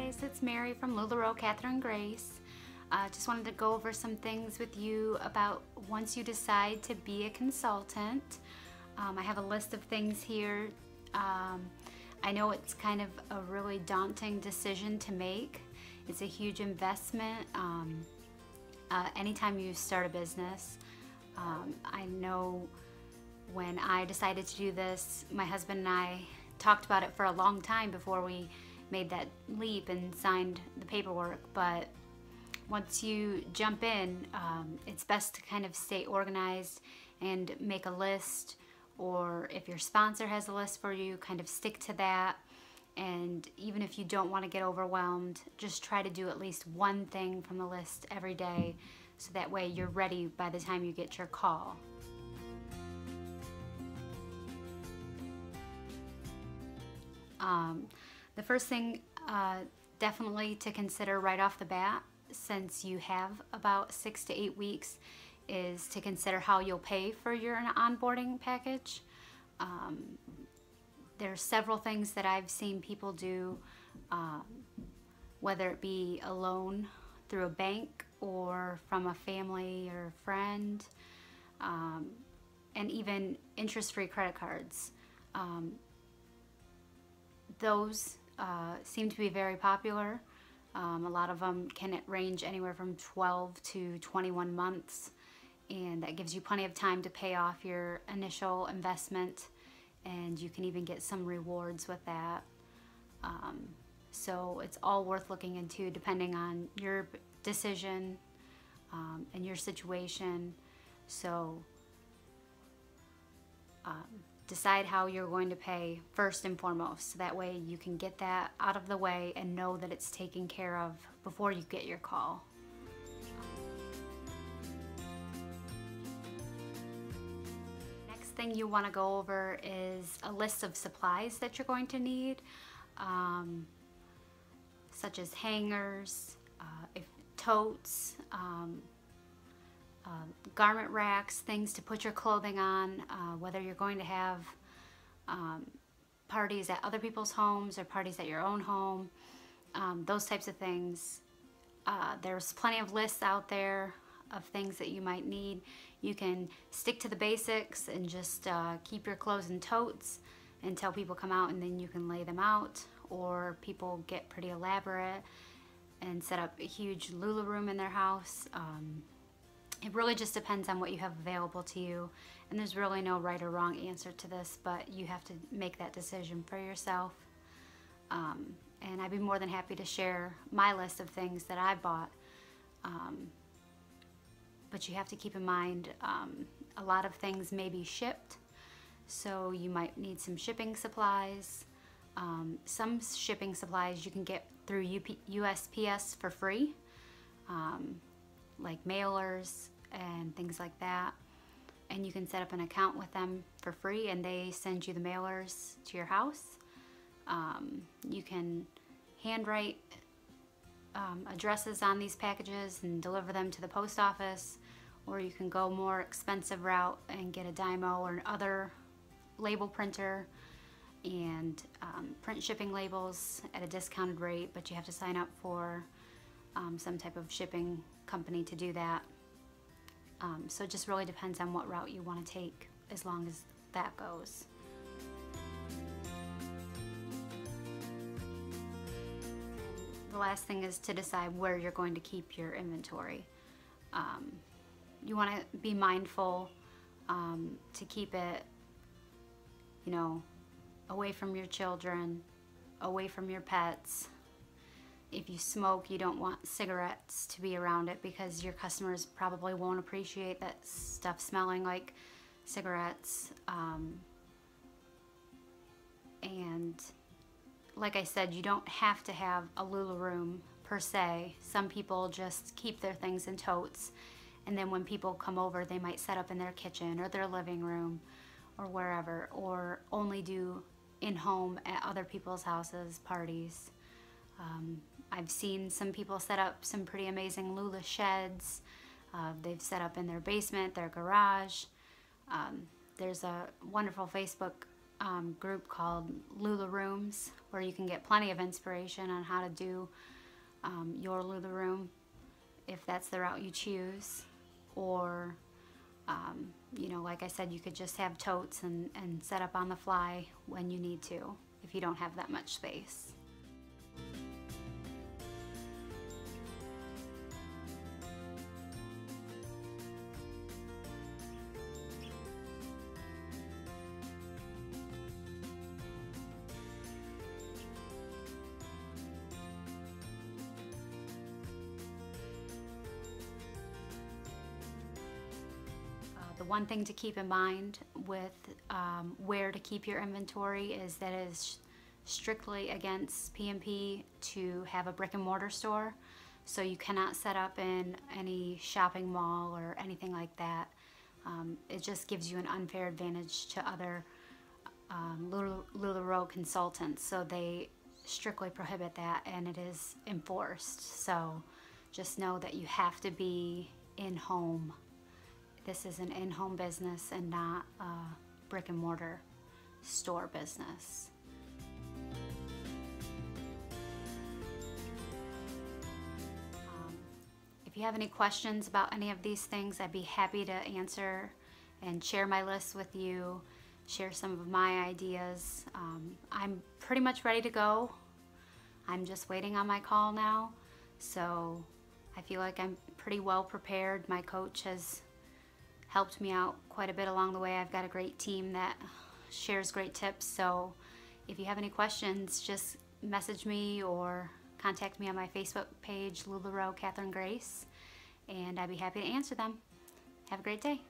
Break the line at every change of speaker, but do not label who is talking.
guys, it's Mary from LuLaRoe, Catherine Grace. Just wanted to go over some things with you about once you decide to be a consultant. I have a list of things here. I know it's kind of a really daunting decision to make. It's a huge investment anytime you start a business. I know when I decided to do this, my husband and I talked about it for a long time before we made that leap and signed the paperwork. But once you jump in, it's best to kind of stay organized and make a list, or if your sponsor has a list for you, kind of stick to that. And even if you don't want to get overwhelmed, just try to do at least one thing from the list every day, so that way you're ready by the time you get your call. The first thing definitely to consider right off the bat, since you have about 6 to 8 weeks, is to consider how you'll pay for your onboarding package. There's several things that I've seen people do, whether it be a loan through a bank or from a family or a friend, and even interest-free credit cards. Those seem to be very popular. A lot of them can range anywhere from 12 to 21 months, and that gives you plenty of time to pay off your initial investment, and you can even get some rewards with that. So it's all worth looking into depending on your decision and your situation. So decide how you're going to pay first and foremost, so that way you can get that out of the way and know that it's taken care of before you get your call. Next thing you want to go over is a list of supplies that you're going to need, such as hangers, totes, garment racks, things to put your clothing on, whether you're going to have parties at other people's homes or parties at your own home, those types of things. There's plenty of lists out there of things that you might need. You can stick to the basics and just keep your clothes in totes until people come out, and then you can lay them out, or people get pretty elaborate and set up a huge Lula room in their house. It really just depends on what you have available to you, and there's really no right or wrong answer to this, but you have to make that decision for yourself. And I'd be more than happy to share my list of things that I bought, but you have to keep in mind a lot of things may be shipped, so you might need some shipping supplies. Some shipping supplies you can get through USPS for free, like mailers and things like that, and you can set up an account with them for free and they send you the mailers to your house. You can handwrite addresses on these packages and deliver them to the post office, or you can go more expensive route and get a Dymo or other label printer and print shipping labels at a discounted rate, but you have to sign up for some type of shipping company to do that. So it just really depends on what route you want to take, as long as that goes. The last thing is to decide where you're going to keep your inventory. You want to be mindful to keep it, you know, away from your children, away from your pets. If you smoke, you don't want cigarettes to be around it, because your customers probably won't appreciate that stuff smelling like cigarettes. And like I said, you don't have to have a Lula room per se. Some people just keep their things in totes, and then when people come over, they might set up in their kitchen or their living room or wherever, or only do in-home at other people's houses, parties. I've seen some people set up some pretty amazing Lula sheds. They've set up in their basement, their garage. There's a wonderful Facebook group called LuLaRooms, where you can get plenty of inspiration on how to do your LuLaRoom, if that's the route you choose. Or you know, like I said, you could just have totes and set up on the fly when you need to, if you don't have that much space. The one thing to keep in mind with where to keep your inventory is that it is strictly against PMP to have a brick and mortar store. So you cannot set up in any shopping mall or anything like that. It just gives you an unfair advantage to other LuLaRoe consultants. So they strictly prohibit that, and it is enforced. So just know that you have to be in-home. This is an in-home business and not a brick and mortar store business. If you have any questions about any of these things, I'd be happy to answer and share my list with you, share some of my ideas. I'm pretty much ready to go. I'm just waiting on my call now, so I feel like I'm pretty well prepared. My coach has helped me out quite a bit along the way. I've got a great team that shares great tips, so if you have any questions, just message me or contact me on my Facebook page, LuLaRoe Catherine Grace, and I'd be happy to answer them. Have a great day.